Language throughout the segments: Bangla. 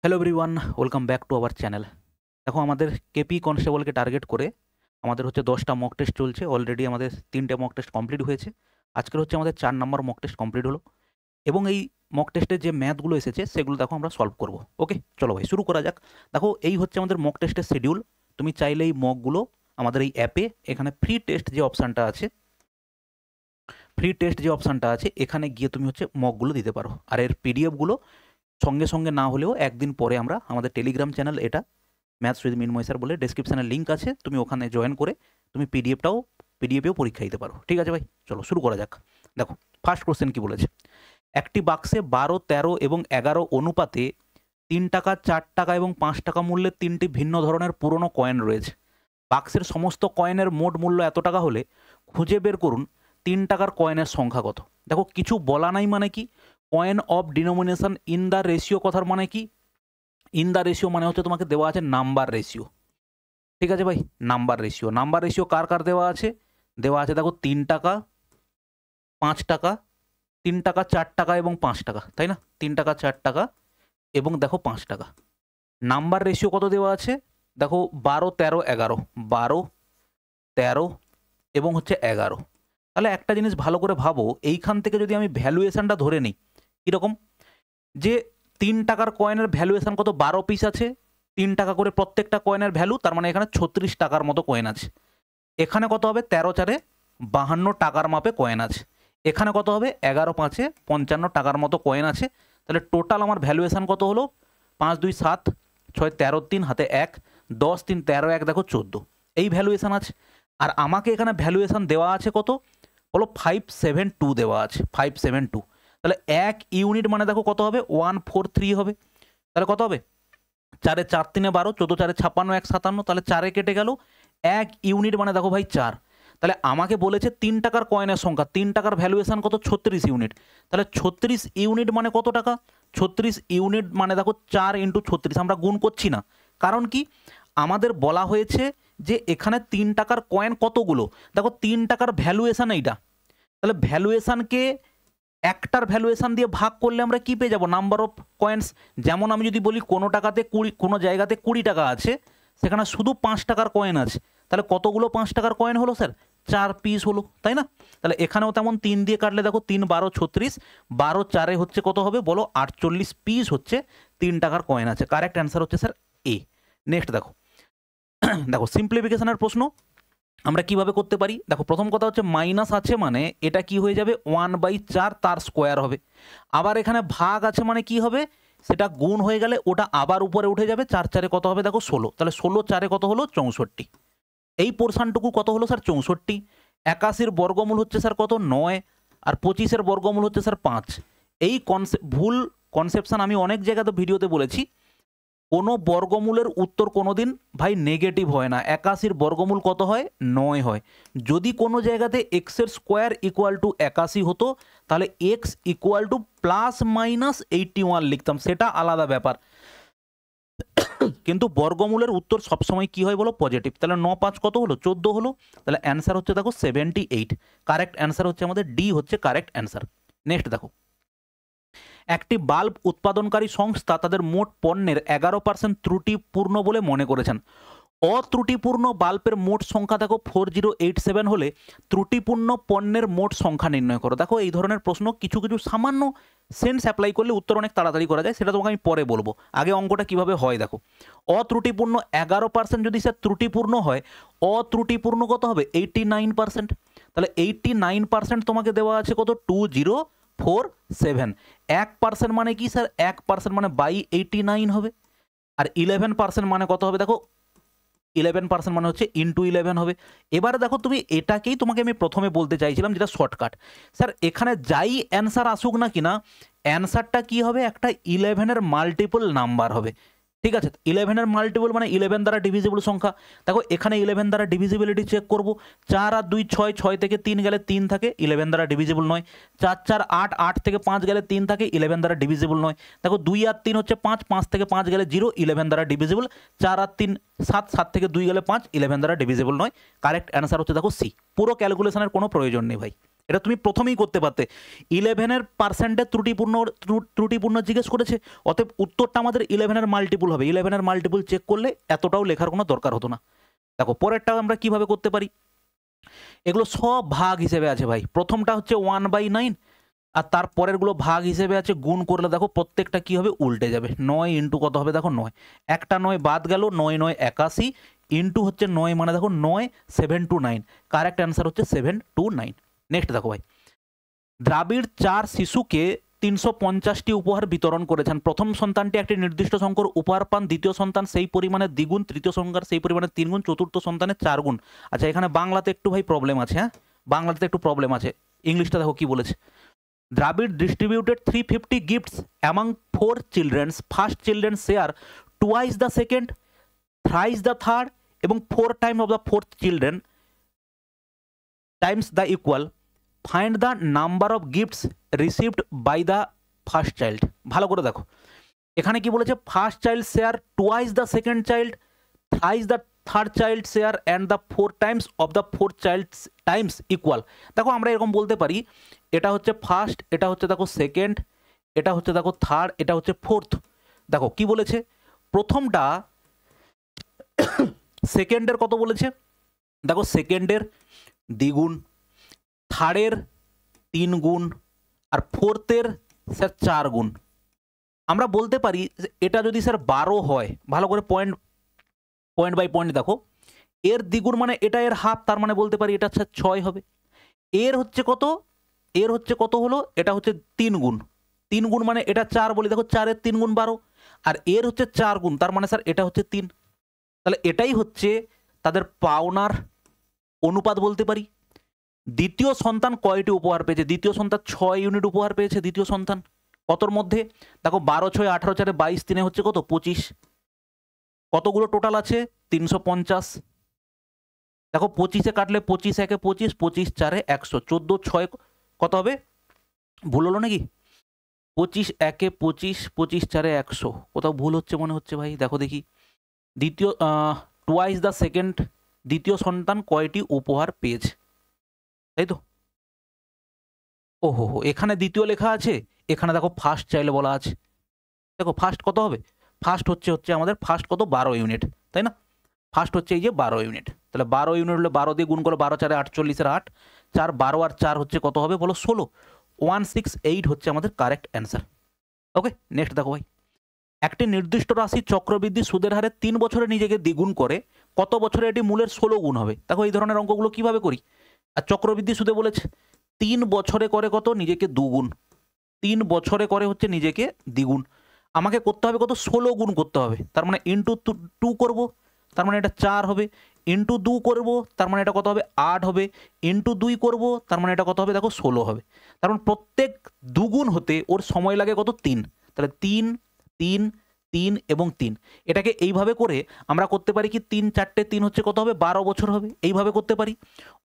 Hello everyone, welcome back to our channel. দেখো, আমাদের কেপি কনস্টেবলকে টার্গেট করে আমাদের হচ্ছে 10টা মক টেস্ট চলছে। অলরেডি আমাদের 3টে মক টেস্ট কমপ্লিট হয়েছে। আজকের হচ্ছে আমাদের 4 নম্বর মক টেস্ট কমপ্লিট হলো এবং এই মক টেস্টের যে ম্যাথগুলো এসেছে সেগুলো দেখো আমরা সলভ করব। ওকে, চলো ভাই শুরু করা যাক। দেখো, এই হচ্ছে আমাদের মক টেস্টের শিডিউল। তুমি চাইলে এই মকগুলো আমাদের এই অ্যাপে এখানে ফ্রি টেস্ট যে অপশানটা আছে এখানে গিয়ে তুমি হচ্ছে মকগুলো দিতে পারো। আর এর পিডিএফগুলো সঙ্গে সঙ্গে না হলেও একদিন পরে আমরা আমাদের টেলিগ্রাম চ্যানেল, এটা ম্যাথস উইথ মিনময় স্যার বলে ডেসক্রিপশানে লিঙ্ক আছে, তুমি ওখানে জয়েন করে তুমি পিডিএফেও পরীক্ষা দিতে পারো। ঠিক আছে ভাই, চলো শুরু করা যাক। দেখো, ফার্স্ট কোশ্চেন কি বলেছে। একটি বাক্সে 12, 13 এবং 11 অনুপাতে 3 টাকা, 4 টাকা এবং 5 টাকা মূল্যের 3টি ভিন্ন ধরনের পুরনো কয়েন রয়েছে। বাক্সের সমস্ত কয়েনের মোট মূল্য এত টাকা হলে খুঁজে বের করুন 3 টাকার কয়েনের সংখ্যা কত। দেখো, কিছু বলা নাই মানে কি, coin of denomination in the ratio কথার মানে কি, ইন দ্য রেশিও মানে হচ্ছে তোমাকে দেওয়া আছে নাম্বার রেশিও। ঠিক আছে ভাই, নাম্বার রেশিও কার কার দেওয়া আছে, দেখো 3 টাকা, 5 টাকা, 3 টাকা, 4 টাকা এবং 5 টাকা, তাই না? 3 টাকা, 4 টাকা এবং দেখো 5 টাকা। নাম্বার রেশিও কত দেওয়া আছে, দেখো 12, 13, 11, 12, 13 এবং হচ্ছে 11। তাহলে একটা জিনিস ভালো করে ভাবো, এইখান থেকে যদি আমি ভ্যালুয়েশনটা ধরে নিই, কীরকম, যে 3 টাকার কয়েনের ভ্যালুয়েশন কত, 12 পিস আছে, 3 টাকা করে প্রত্যেকটা কয়েনের ভ্যালু, তার মানে এখানে 36 টাকার মতো কয়েন আছে। এখানে কত হবে, 13 4 52 টাকার মাপে কয়েন আছে। এখানে কত হবে, 11 5 55 টাকার মতো কয়েন আছে। তাহলে টোটাল আমার ভ্যালুয়েশন কত হলো, 5 2 7 6 13 3 হাতে 1 10 3 13 1 দেখো 14, এই ভ্যালুয়েশন আছে। আর আমাকে এখানে ভ্যালুয়েশন দেওয়া আছে কত বলো, 572 দেওয়া আছে, 572। তাহলে 1 ইউনিট মানে দেখো কত হবে, 143 হবে। তাহলে কত হবে, 4 4 3 12 14 4 56 1 57, তাহলে 4 কেটে গেল। 1 ইউনিট মানে দেখো ভাই 4। তাহলে আমাকে বলেছে 3 টাকার কয়েনের সংখ্যা, 3 টাকার ভ্যালুয়েশন কত, 36 ইউনিট। তাহলে 36 ইউনিট মানে কত টাকা, 36 ইউনিট মানে দেখো 4 × 36, আমরা গুণ করছি না। কারণ কি, আমাদের বলা হয়েছে যে এখানে 3 টাকার কয়েন কতগুলো, দেখো 3 টাকার ভ্যালুয়েশন এইটা। তাহলে ভ্যালুয়েশনকে একটার ভ্যালুয়েশন দিয়ে ভাগ করলে আমরা কি পেয়ে যাব, নাম্বার অফ কয়েন্স। যেমন আমি যদি বলি কোনো টাকাতে 20, কোনো জায়গাতে 20 টাকা আছে, সেখানে শুধু 5 টাকার কয়েন আছে, তাহলে কতগুলো 5 টাকার কয়েন হলো স্যার, 4 পিস হলো, তাই না? তাহলে এখানেও তেমন 3 দিয়ে কাটলে দেখো 3 12 36, 12 4 হচ্ছে কত হবে বলো, 48 পিস হচ্ছে 3 টাকার কয়েন আছে। কারেক্ট অ্যান্সার হচ্ছে স্যার এ। নেক্সট দেখো, দেখো সিম্পলিফিকেশনের প্রশ্ন আমরা কিভাবে করতে পারি। দেখো, প্রথম কথা হচ্ছে মাইনাস আছে মানে এটা কি হয়ে যাবে, 1/4 তার স্কোয়ার হবে। আবার এখানে ভাগ আছে মানে কি হবে, সেটা গুণ হয়ে গেলে ওটা আবার উপরে উঠে যাবে, 4 4 কত হবে দেখো 16, তাহলে 16 4 কত হলো 64। এই পোর্শনটুকু কত হলো স্যার 64। 81-র বর্গমূল হচ্ছে স্যার কত 9, আর 25-এর বর্গমূল হচ্ছে স্যার 5। এই ভুল কনসেপশন আমি অনেক জায়গাতে ভিডিওতে বলেছি, কোনো বর্গমূলের উত্তর কোনোদিন ভাই নেগেটিভ হয় না। 81-র বর্গমূল কত হয়, 9 হয়। যদি কোনো জায়গাতে এক্সের স্কোয়ার ইকুয়াল টু 81 হতো, তাহলে এক্স ইকুয়াল টু +-81 লিখতাম, সেটা আলাদা ব্যাপার। কিন্তু বর্গমূলের উত্তর সবসময় কি হয় বলো, পজিটিভ। তাহলে 9 5 কত হলো, 14 হলো। তাহলে অ্যান্সার হচ্ছে দেখো 78। কারেক্ট অ্যান্সার হচ্ছে আমাদের ডি হচ্ছে কারেক্ট অ্যান্সার। নেক্সট দেখো, একটি বাল্ব উৎপাদনকারী সংস্থা তাদের মোট পণ্যের 11% ত্রুটিপূর্ণ বলে মনে করেছেন। অত্রুটিপূর্ণ বাল্বের মোট সংখ্যা দেখো 4087 হলে ত্রুটিপূর্ণ পণ্যের মোট সংখ্যা নির্ণয় করো। দেখো, এই ধরনের প্রশ্ন কিছু কিছু সামান্য সেন্স অ্যাপ্লাই করলে উত্তর অনেক তাড়াতাড়ি করা যায়, সেটা তোমাকে আমি পরে বলবো। আগে অঙ্কটা কিভাবে হয় দেখো, অত্রুটিপূর্ণ 11% যদি স্যার ত্রুটিপূর্ণ হয়, অত্রুটিপূর্ণ কত হবে 89%। তাহলে 89% তোমাকে দেওয়া আছে কত, 2047। 1% মানে কি স্যার, 1% মানে 89 হবে। আর 11% মানে কত হবে দেখো, 11% মানে হচ্ছে ইন্টু 11 হবে। এবারে দেখো, তুমি এটাকেই তোমাকে আমি প্রথমে বলতে চাইছিলাম, যেটা শর্টকাট। স্যার এখানে যাই অ্যান্সার আসুক না কিনা, অ্যান্সারটা কি হবে, একটা 11-এর মাল্টিপল নাম্বার হবে। ঠিক আছে, 11-এর মাল্টিপল মানে 11 দ্বারা ডিভিজিবল সংখ্যা। দেখো, এখানে 11 দ্বারা ডিভিজিবিলিটি চেক করব। 4 আর 2 6, 6 থেকে 3 গেলে 3 থাকে, 11 দ্বারা ডিভিজিবল নয়। 4 4 8, 8 থেকে 5 গেলে 3 থাকে, 11 দ্বারা ডিভিজিবল নয়। দেখো, 2 আর 3 হচ্ছে 5, 5 থেকে 5 গেলে 0, 11 দ্বারা ডিভিজিবল। 4 আর 3 7, 7 থেকে 2 গেলে 5, 11 দ্বারা ডিভিজিবল নয়। কারেক্ট অ্যান্সার হচ্ছে দেখো সি। পুরো ক্যালকুলেশনের কোনো প্রয়োজন নেই ভাই, এটা তুমি প্রথমেই করতে পারতে। 11-এর পার্সেন্টের ত্রুটিপূর্ণ জিজ্ঞেস করেছে, অতএব উত্তরটা আমাদের 11-এর মাল্টিপুল হবে। 11-এর মাল্টিপুল চেক করলে এতটাও লেখার কোনো দরকার হতো না। দেখো পরেরটা আমরা কিভাবে করতে পারি, এগুলো সব ভাগ হিসেবে আছে ভাই। প্রথমটা হচ্ছে 1/9 আর তার পরেরগুলো ভাগ হিসেবে আছে, গুণ করলে দেখো প্রত্যেকটা কি হবে, উল্টে যাবে। 9 ইন্টু কত হবে দেখো 9, একটা 9 বাদ গেল, 9 9 81 ইন্টু হচ্ছে 9 মানে দেখো 9 729, কারেক্ট অ্যান্সার হচ্ছে 729। নেক্সট দেখো ভাই, দ্রাবিড় 4 শিশুকে 350টি উপহার বিতরণ করেছেন। প্রথম সন্তানটি একটি নির্দিষ্ট সংখ্যক উপহার পান, দ্বিতীয় সন্তান সেই পরিমাণে দ্বিগুণ, তৃতীয় সংখ্যার সেই পরিমাণে 3 গুণ, চতুর্থ সন্তানের 4 গুণ। আচ্ছা এখানে বাংলাতে একটু ভাই প্রবলেম আছে, হ্যাঁ বাংলাতে একটু প্রবলেম আছে, ইংলিশটা দেখো কি বলেছে। দ্রাবিড় distributed 350 gifts among 4 children. First children share twice the second, thrice the third এবং 4 times of the fourth children times the equal. Find the number of gifts received by the first child. ভালো করে দেখো, এখানে কি বলেছে, first child share twice the second child, thrice the third child share and the 4 times of the 4 child Times equal. দেখো আমরা এরকম বলতে পারি, এটা হচ্ছে ফার্স্ট, এটা হচ্ছে দেখো সেকেন্ড, এটা হচ্ছে দেখো থার্ড, এটা হচ্ছে ফোর্থ। দেখো কি বলেছে, প্রথমটা সেকেন্ডের কত বলেছে, দেখো সেকেন্ডের দ্বিগুণ, থার্ডের 3 গুণ আর ফোর্থের স্যার 4 গুণ। আমরা বলতে পারি এটা যদি স্যার 12 হয়, ভালো করে পয়েন্ট বাই পয়েন্ট দেখো, এর দ্বিগুণ মানে এটা এর হাফ, তার মানে বলতে পারি এটা 6 হবে। এর হচ্ছে কত, এর হচ্ছে কত হলো, এটা হচ্ছে 3 গুণ, 3 গুণ মানে এটা 4 বলি, দেখো 4-এর 3 গুণ 12, আর এর হচ্ছে 4 গুণ, তার মানে স্যার এটা হচ্ছে 3। তাহলে এটাই হচ্ছে তাদের পাওনার অনুপাত বলতে পারি। দ্বিতীয় সন্তান কয়টি উপহার পেয়েছে, দ্বিতীয় সন্তান 6 ইউনিট উপহার পেয়েছে দ্বিতীয় সন্তান। কতর মধ্যে, দেখো 12 6 18 4 22 3 হচ্ছে কত 25, কতগুলো টোটাল আছে 350। দেখো 25-এ কাটলে 25 1 25, 25 4 100, 14 6 কত হবে, ভুল হলো নাকি, 25 1 25, 25 4 100, কোথাও ভুল হচ্ছে মনে হচ্ছে ভাই, দেখো দেখি। দ্বিতীয় টুয়াইস দ্য সেকেন্ড, দ্বিতীয় সন্তান কয়টি উপহার পেয়েছে, তাই তো। ওহো হো, এখানে দ্বিতীয় লেখা আছে, এখানে দেখো ফার্স্ট চাইলে বলা আছে। দেখো ফার্স্ট কত হবে, ফার্স্ট হচ্ছে আমাদের ফার্স্ট কত 12 ইউনিট, তাই না। ফার্স্ট হচ্ছে এই যে 12 ইউনিট, তাহলে 12 ইউনিট হলে 12 দিয়ে গুণ করো, 12 4 48 8, 4 12 আর 4 হচ্ছে কত হবে বলো 16, 168 হচ্ছে আমাদের কারেক্ট অ্যান্সার। ওকে নেক্সট দেখো ভাই, একটি নির্দিষ্ট রাশি চক্রবৃদ্ধি সুদের হারে 3 বছরে নিজেকে দ্বিগুণ করে, কত বছরে এটি মূলের 16 গুণ হবে। দেখো এই ধরনের অঙ্কগুলো কিভাবে করি, আর চক্রবৃদ্ধি সুদে বলেছে 3 বছরে করে কত নিজেকে দুগুণ, 3 বছরে করে হচ্ছে নিজেকে দ্বিগুণ, আমাকে করতে হবে কত 16 গুণ করতে হবে, তার মানে ইন্টু 2 করবো, তার মানে এটা 4 হবে, ইন্টু 2 করবো, তার মানে এটা কত হবে 8 হবে, ইন্টু 2 করবো, তার মানে এটা কত হবে দেখো 16 হবে। তার মানে প্রত্যেক দুগুণ হতে ওর সময় লাগে কত 3, তাহলে 3 3 3 এবং 3। এটাকে এইভাবে করে আমরা করতে পারি কি 3 4টে 3 হচ্ছে কত হবে 12 বছর হবে, এইভাবে করতে পারি।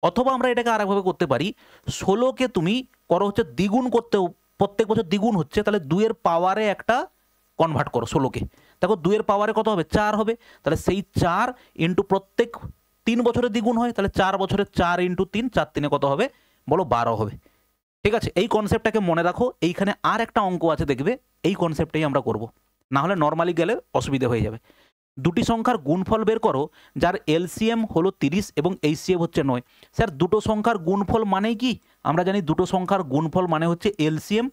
অথবা আমরা এটাকে আরেকভাবে করতে পারি, 16কে তুমি করো হচ্ছে দ্বিগুণ করতে, প্রত্যেক বছর দ্বিগুণ হচ্ছে, তাহলে 2-এর পাওয়ারে একটা কনভার্ট করো 16কে, দেখো 2-এর পাওয়ারে কত হবে 4 হবে, তাহলে সেই 4 ইন্টু প্রত্যেক 3 বছরে দ্বিগুণ হয়, তাহলে 4 বছরে 4 ইন্টু 3, 4 3 কত হবে বলো 12 হবে। ঠিক আছে, এই কনসেপ্টটাকে মনে রাখো। এইখানে আর একটা অঙ্ক আছে দেখবে, এই কনসেপ্টটাই আমরা করব, না হলে নর্মালি গেলে অসুবিধা হয়ে যাবে। দুটি সংখ্যার গুণফল বের করো যার এলসিএম হলো 30 এবং এইচসিএফ হচ্ছে 9। স্যার দুটো সংখ্যার গুণফল মানে কি, আমরা জানি দুটো সংখ্যার গুণফল মানে হচ্ছে এলসিএম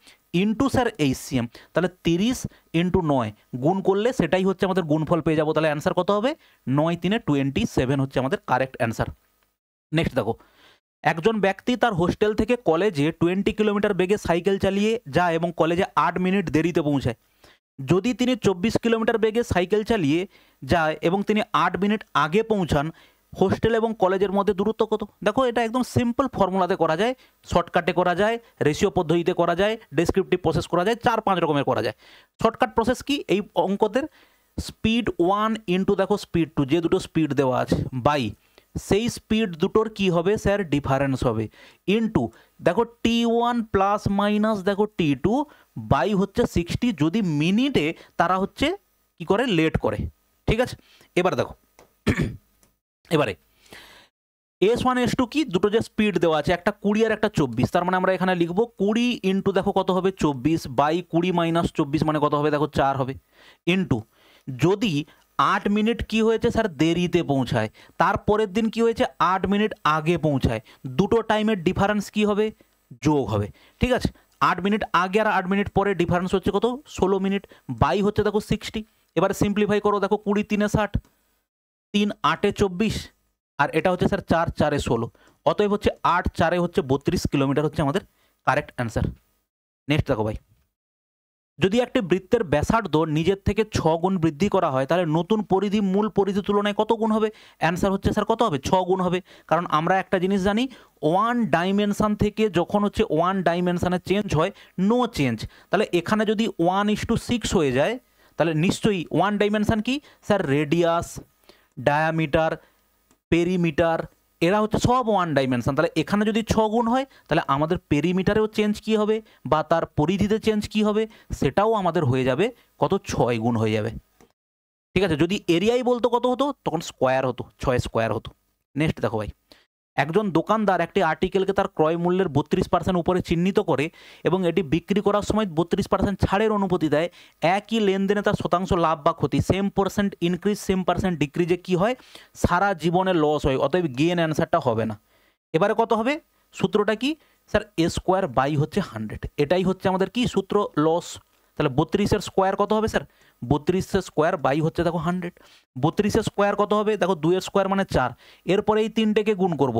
ইন্টু স্যার এইচসিএম, তাহলে 30 ইন্টু 9 গুণ করলে সেটাই হচ্ছে আমাদের গুণফল পেয়ে যাবো। তাহলে অ্যান্সার কত হবে 9 3 27 হচ্ছে আমাদের কারেক্ট অ্যান্সার। নেক্সট দেখো, একজন ব্যক্তি তার হোস্টেল থেকে কলেজে 20 কিলোমিটার বেগে সাইকেল চালিয়ে যায় এবং কলেজে 8 মিনিট দেরিতে পৌঁছায়। যদি তিনি 24 কিলোমিটার বেগে সাইকেল চালিয়ে যায় এবং তিনি 8 মিনিট আগে পৌঁছান, হোস্টেল এবং কলেজের মধ্যে দূরত্ব কত। দেখো এটা একদম সিম্পল ফর্মুলাতে করা যায়, শর্টকাটে করা যায়, রেশিও পদ্ধতিতে করা যায়, ডেসক্রিপটিভ প্রসেস করা যায়, 4-5 রকমের করা যায়। শর্টকাট প্রসেস কি, এই অঙ্কদের স্পিড 1 ইন্টু দেখো স্পিড 2, যে দুটো স্পিড দেওয়া আছে, বাই সেই স্পিড দুটোর কি হবে স্যার ডিফারেন্স হবে, ইন্টু দেখো T1 প্লাস মাইনাস দেখো T2 বাই হচ্ছে 60, যদি মিনিটে তারা হচ্ছে কি করে লেট করে। ঠিক আছে, এবার দেখো এবারে S1 S2 কি দুটো যে স্পিড দেওয়া আছে, একটা 20 আর একটা 24, তার মানে আমরা এখানে লিখবো 20 ইন্টু দেখো কত হবে 24 বাই 20 মাইনাস 24 মানে কত হবে দেখো 4 হবে, ইন্টু যদি 8 মিনিট কি হয়েছে স্যার দেরিতে পৌঁছায়, তারপরের দিন কি হয়েছে 8 মিনিট আগে পৌঁছায়, দুটো টাইমের ডিফারেন্স কি হবে যোগ হবে। ঠিক আছে, 8 মিনিট আগে আর 8 মিনিট পরে ডিফারেন্স হচ্ছে কত 16 মিনিট, বাই হচ্ছে দেখো 60। এবারে সিম্পলিফাই করো, দেখো 20 3 60, 3 8 24, আর এটা হচ্ছে স্যার 4 4 16, অতএব হচ্ছে 8 4 হচ্ছে 32 কিলোমিটার হচ্ছে আমাদের কারেক্ট অ্যান্সার। নেক্সট দেখো ভাই, যদি একটি বৃত্তের ব্যাসার্ধ নিজের থেকে 6 গুণ বৃদ্ধি করা হয় তাহলে নতুন পরিধি মূল পরিধির তুলনায় কত গুণ হবে? অ্যান্সার হচ্ছে স্যার কত হবে 6 গুণ হবে, কারণ আমরা একটা জিনিস জানি, ওয়ান ডাইমেনশন থেকে যখন হচ্ছে ওয়ান ডাইমেনশনে চেঞ্জ হয় নো চেঞ্জ, তাহলে এখানে যদি 1:6 হয়ে যায় তাহলে নিশ্চয়ই ওয়ান ডাইমেনশন কি স্যার রেডিয়াস, ডায়ামিটার, পেরিমিটার, এরা হচ্ছে সব ওয়ান ডাইমেনশন, তাহলে এখানে যদি 6 গুণ হয় তাহলে আমাদের পেরিমিটারেও চেঞ্জ কি হবে বা তার পরিধিতে চেঞ্জ কি হবে সেটাও আমাদের হয়ে যাবে কত 6 গুণ হয়ে যাবে। ঠিক আছে, যদি এরিয়াই বলতো কত হতো তখন স্কোয়ার হতো, 6 স্কোয়ার হতো। নেক্সট দেখো ভাই, একজন দোকানদার একটি আর্টিকেলকে তার ক্রয় মূল্যের 32% উপরে চিহ্নিত করে এবং এটি বিক্রি করার সময় 32% ছাড়ের অনুমতি দেয়, একই লেনদেনে তার শতাংশ লাভ বা ক্ষতি same percent increase same percent ডিক্রিজে কি হয় সারা জীবনে লস হয়, অতএব গেন অ্যান্সারটা হবে না। এবারে কত হবে সূত্রটা কি স্যার এ স্কোয়ার বাই হচ্ছে 100, এটাই হচ্ছে আমাদের কি সূত্র লস। তাহলে 32-এর স্কোয়ার কত হবে স্যার 32-এর স্কোয়ার বাই হচ্ছে দেখো 100, 32-এর স্কোয়ার কত হবে দেখো 2-এর স্কোয়ার মানে 4, এরপরে এই তিনটেকে গুণ করব,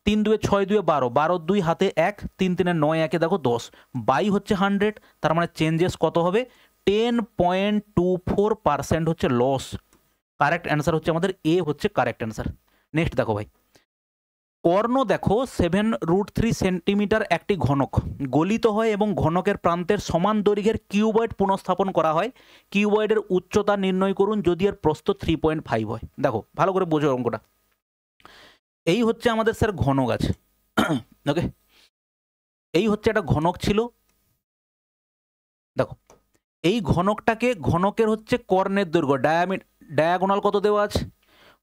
3 2 6 2 12, 12 2 হাতে 1, 3 3 9 1 দেখো 10 বাই হচ্ছে 100, তার মানে চেঞ্জেস কত হবে 10.24% হচ্ছে লস। কারেক্ট অ্যান্সার হচ্ছে আমাদের এ হচ্ছে কারেক্ট অ্যান্সার। নেক্সট দেখো ভাই, কর্ণ দেখো 7√3 সেন্টিমিটার একটি ঘনক গলিত হয় এবং ঘনকের প্রান্তের সমান দৈর্ঘ্যের কিউবয়েড পুনঃস্থাপন করা হয়, কিউবয়েডের উচ্চতা নির্ণয় করুন যদি এর প্রস্থ 3.5 হয়। দেখো ভালো করে বোঝো অঙ্কটা, এই হচ্ছে আমাদের স্যার ঘনক আছে ওকে, এই হচ্ছে একটা ঘনক ছিল, দেখো এই ঘনকটাকে ঘনকের হচ্ছে কর্ণের দৈর্ঘ্য ডায়াগোনাল কত দেওয়া আছে,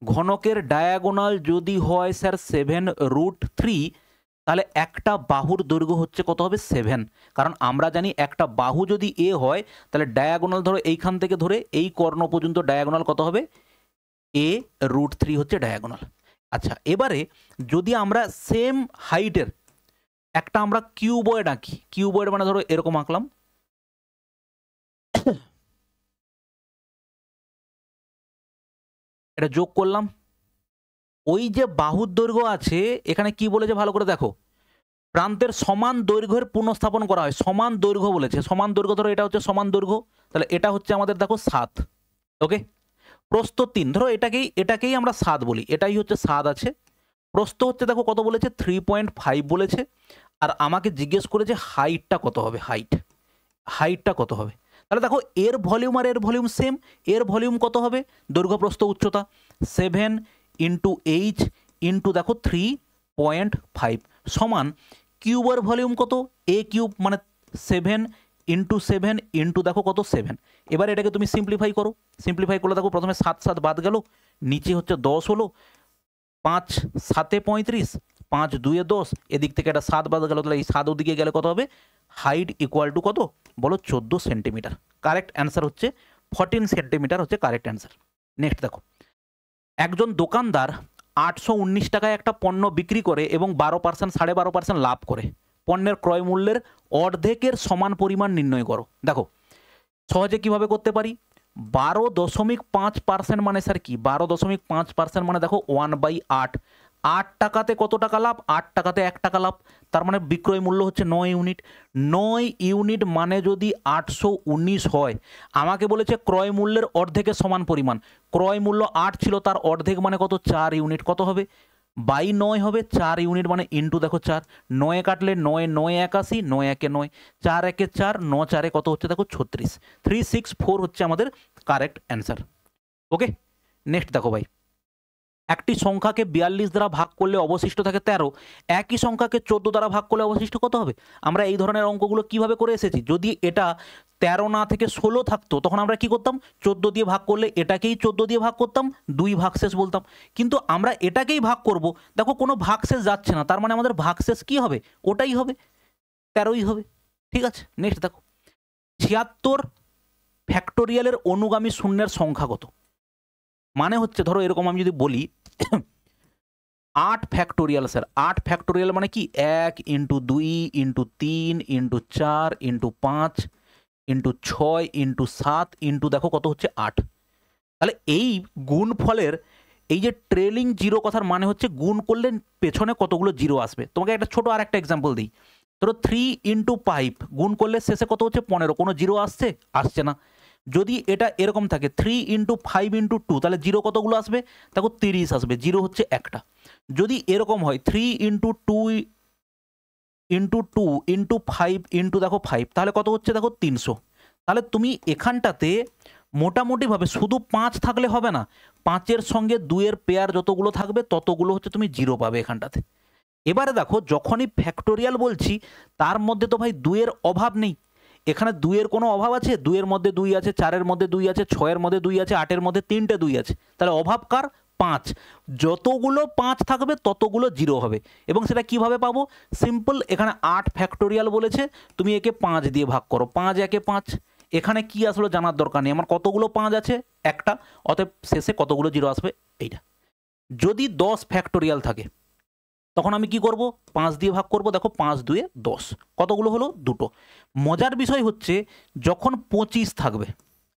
ঘনকের ডায়াগোনাল যদি হয় স্যার 7√3 তাহলে একটা বাহুর দৈর্ঘ্য হচ্ছে কত হবে 7, কারণ আমরা জানি একটা বাহু যদি এ হয় তাহলে ডায়াগোনাল ধরো এইখান থেকে ধরে এই কর্ণ পর্যন্ত ডায়াগোনাল কত হবে a√3 হচ্ছে ডায়াগোনাল। আচ্ছা এবারে যদি আমরা সেম হাইটের একটা আমরা কিউবয়েড আঁকি, কিউবয়েড মানে ধরো এরকম আঁকলাম, এটা যোগ করলাম, ওই যে বাহুর দৈর্ঘ্য আছে এখানে কি বলেছে ভালো করে দেখো, প্রান্তের সমান দৈর্ঘ্যের পুনঃস্থাপন করা হয়, সমান দৈর্ঘ্য বলেছে, সমান দৈর্ঘ্য ধরো এটা হচ্ছে সমান দৈর্ঘ্য, তাহলে এটা হচ্ছে আমাদের দেখো 7, ওকে, প্রস্থ 3 ধরো এটাকেই আমরা 7 বলি, এটাই হচ্ছে 7 আছে, প্রস্থ হচ্ছে দেখো কত বলেছে 3.5 বলেছে, আর আমাকে জিজ্ঞেস করেছে হাইটটা কত হবে, হাইটটা কত হবে, তাহলে দেখো এর ভলিউম আর এর ভলিউম সেম, এর ভলিউম কত হবে দৈর্ঘ্য প্রস্থ উচ্চতা 7 ইন্টু এইচ ইন্টু দেখো 3.5 সমান কিউবের ভলিউম কত এ কিউব মানে 7 ইন্টু 7 ইন্টু দেখো কত 7, এবার এটাকে তুমি সিম্পলিফাই করো, সিম্পলিফাই করলে দেখো প্রথমে 7 7 বাদ গেল, নিচে হচ্ছে 10 হলো, 5 7 35, 5 2 10, এদিক থেকে একটা 7 বাদ গেল, তাহলে এই 7 ওদিকে গেলে কত হবে, হাইট ইকুয়াল টু কত বলো 14 সেন্টিমিটার, কারেক্ট অ্যান্সার হচ্ছে 14 সেন্টিমিটার হচ্ছে কারেক্ট অ্যান্সার। নেক্সট দেখো, একজন দোকানদার 819 টাকায় একটা পণ্য বিক্রি করে এবং 12% 12.5% লাভ করে, পণ্যের ক্রয় মূল্যের অর্ধেকের সমান পরিমাণ নির্ণয় করো। দেখো সহজে কিভাবে করতে পারি, 12.5% মানে স্যার কি 12.5% মানে দেখো 1/8, 8 টাকাতে কত টাকা লাভ, 8 টাকাতে 1 টাকা লাভ, তার মানে বিক্রয় মূল্য হচ্ছে 9 ইউনিট, 9 ইউনিট মানে যদি 819 হয়, আমাকে বলেছে ক্রয় মূল্যের অর্ধেকের সমান পরিমাণ, ক্রয় মূল্য 8 ছিল তার অর্ধেক মানে কত 4 ইউনিট, কত হবে বাই 9 হবে, 4 ইউনিট মানে ইন্টু দেখো 4, 9 কাটলে 9 9 81, 9 1 9, 4 1 4, 9 4 কত হচ্ছে দেখো 36, 364 হচ্ছে আমাদের কারেক্ট অ্যান্সার। ওকে নেক্সট দেখো ভাই, একটি সংখ্যাকে 42 দ্বারা ভাগ করলে অবশিষ্ট থাকে 13, একই সংখ্যাকে 14 দ্বারা ভাগ করলে অবশিষ্ট কত হবে, আমরা এই ধরনের অঙ্কগুলো কিভাবে করে এসেছি, যদি এটা 13 না থেকে 16 থাকতো তখন আমরা কি করতাম 14 দিয়ে ভাগ করলে এটাকেই 14 দিয়ে ভাগ করতাম, 2 ভাগশেষ বলতাম। কিন্তু আমরা এটাকেই ভাগ করব, দেখো কোনো ভাগশেষ যাচ্ছে না, তার মানে আমাদের ভাগশেষ কি হবে, ওটাই হবে, 13ই হবে। ঠিক আছে, নেক্সট দেখো 76 ফ্যাক্টোরিয়ালের অনুগামী শূন্যের সংখ্যা কত? মানে হচ্ছে ধরো এরকম আমি যদি বলি 8 ফ্যাক্টোরিয়াল স্যার, 8 ফ্যাক্টোরিয়াল মানে কি 1 into 2 into 3 into 4 into 5 into 6 into 7 into দেখো কত হচ্ছে 8। তাহলে এই গুণফলের এই যে ট্রেলিং জিরো কথার মানে হচ্ছে গুণ করলে পেছনে কতগুলো জিরো আসবে। তোমাকে একটা ছোট আর একটা এক্সাম্পল দিই, ধরো 3 ইন্টু 5 গুণ করলে শেষে কত হচ্ছে 15, কোনো জিরো আসছে, আসছে না। যদি এটা এরকম থাকে 3 ইন্টু 5 ইন্টু 2 তাহলে জিরো কতগুলো আসবে, দেখো 30 আসবে, জিরো হচ্ছে একটা। যদি এরকম হয় 3 ইন্টু 2 ইন্টু 2 ইন্টু 5 ইন্টু দেখো 5 তাহলে কত হচ্ছে দেখো 300। তাহলে তুমি এখানটাতে মোটামুটিভাবে শুধু 5 থাকলে হবে না, 5-এর সঙ্গে 2-এর পেয়ার যতগুলো থাকবে ততগুলো হচ্ছে তুমি জিরো পাবে এখানটাতে। এবারে দেখো যখনই ফ্যাক্টোরিয়াল বলছি তার মধ্যে তো ভাই 2-এর অভাব নেই, এখানে 2-এর কোনো অভাব আছে? 2-এর মধ্যে 2 আছে, 4-এর মধ্যে 2 আছে, 6-এর মধ্যে 2 আছে, 8-এর মধ্যে 3টে 2 আছে, তাহলে অভাব কার? 5। যতগুলো 5 থাকবে ততগুলো জিরো হবে। এবং সেটা কিভাবে পাবো? সিম্পল, এখানে 8 ফ্যাক্টোরিয়াল বলেছে, তুমি একে 5 দিয়ে ভাগ করো, 5 একে 5। এখানে কি আসলে জানার দরকার নেই, আমার কতগুলো 5 আছে, একটা, অতএব শেষে কতগুলো জিরো আসবে এইটা। যদি 10 ফ্যাক্টোরিয়াল থাকে তখন আমি কি করব, 5 দিয়ে ভাগ করব, দেখো 5 2 10, কতগুলো হলো, দুটো। মজার বিষয় হচ্ছে যখন 25 থাকবে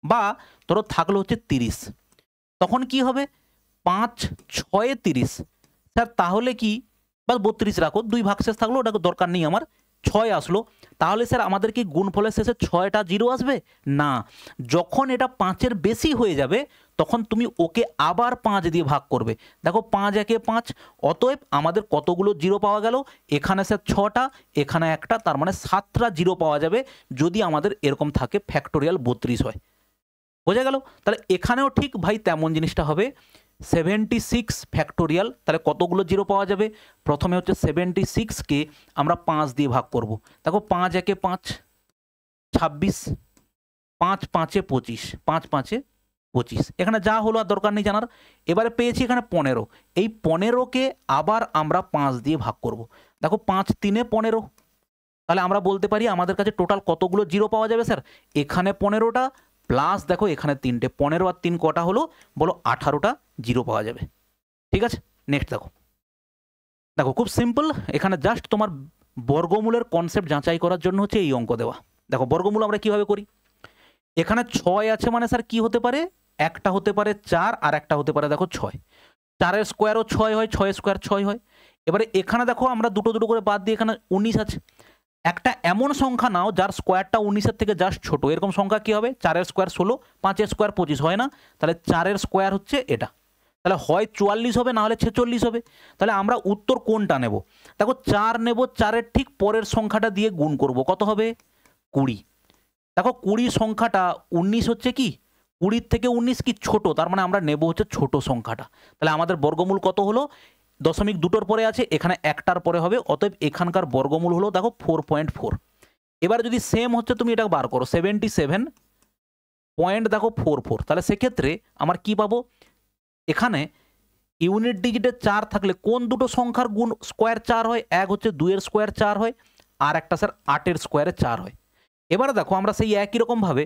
বা ধরো থাকলো হচ্ছে 30, তখন কি হবে, 5 6 30, স্যার তাহলে কি, বা 32 রাখো, 2 ভাগশেষ থাকলো, ওটা দরকার নেই আমার, 6 আসলো, তাহলে স্যার আমাদের কি গুণফলের শেষে 6টা জিরো আসবে না? যখন এটা 5-এর বেশি হয়ে যাবে তখন তুমি ওকে আবার 5 দিয়ে ভাগ করবে, দেখো 5 একে 5, অতএব আমাদের কতগুলো জিরো পাওয়া গেল, এখানে স্যার 6টা, এখানে একটা, তার মানে 7টা জিরো পাওয়া যাবে যদি আমাদের এরকম থাকে ফ্যাক্টোরিয়াল 32 হয়। বোঝা গেল? তাহলে এখানেও ঠিক ভাই তেমন জিনিসটা হবে, 76 ফ্যাক্টোরিয়াল, তাহলে কতগুলো জিরো পাওয়া যাবে, প্রথমে হচ্ছে 76কে আমরা 5 দিয়ে ভাগ করব, দেখো 5 একে 5 26, 5 5-এ 25, 5 5-এ 25, এখানে যা হলো আর দরকার নেই জানার। এবারে পেয়েছি এখানে 15, এই 15কে আবার আমরা 5 দিয়ে ভাগ করব, দেখো 5 3-এ 15, তাহলে আমরা বলতে পারি আমাদের কাছে টোটাল কতগুলো জিরো পাওয়া যাবে স্যার, এখানে 15টা প্লাস দেখো এখানে 3টে, 15 আর 3 কটা হলো বলো, 18টা জিরো পাওয়া যাবে। ঠিক আছে, নেক্সট দেখো, দেখো খুব সিম্পল, এখানে জাস্ট তোমার বর্গমূলের কনসেপ্ট যাচাই করার জন্য হচ্ছে এই অঙ্ক দেওয়া। দেখো বর্গমূল আমরা কিভাবে করি, এখানে 6 আছে মানে স্যার কি হতে পারে, একটা হতে পারে 4 আর একটা হতে পারে দেখো 6, 4-এর স্কোয়ারও 6 হয়, 6-এর স্কোয়ার 6 হয়। এবারে এখানে দেখো আমরা দুটো দুটো করে বাদ দিয়ে এখানে 19 আছে, একটা এমন সংখ্যা নাও যার স্কোয়ারটা 19-এর থেকে জাস্ট ছোট, এরকম সংখ্যা কি হবে, 4-এর স্কোয়ার 16, 5-এর স্কোয়ার 25 হয় না, তাহলে 4-এর স্কোয়ার হচ্ছে এটা, তাহলে হয় 44 হবে না হলে 46 হবে। তাহলে আমরা উত্তর কোনটা নেব, দেখো 4 নেব, 4-এর ঠিক পরের সংখ্যাটা দিয়ে গুণ করব, কত হবে 20, দেখো 20 সংখ্যাটা 19 হচ্ছে কি 20-র থেকে 19 কি ছোট, তার মানে আমরা নেব হচ্ছে ছোট সংখ্যাটা। তাহলে আমাদের বর্গমূল কত হলো, দশমিক দুটোর পরে আছে, এখানে একটার পরে হবে, অতএব এখানকার বর্গমূল হলো দেখো 4.4। এবার যদি সেম হচ্ছে তুমি এটা বার করো 77 পয়েন্ট দেখো 44, তাহলে সেক্ষেত্রে আমার কি পাবো, এখানে ইউনিট ডিজিটে 4 থাকলে কোন দুটো সংখ্যার গুণ স্কোয়ার 4 হয়, এক হচ্ছে 2-এর স্কোয়ার 4 হয়, আর একটা স্যার 8-এর স্কোয়ারে 4 হয়। এবারে দেখো আমরা সেই একই রকমভাবে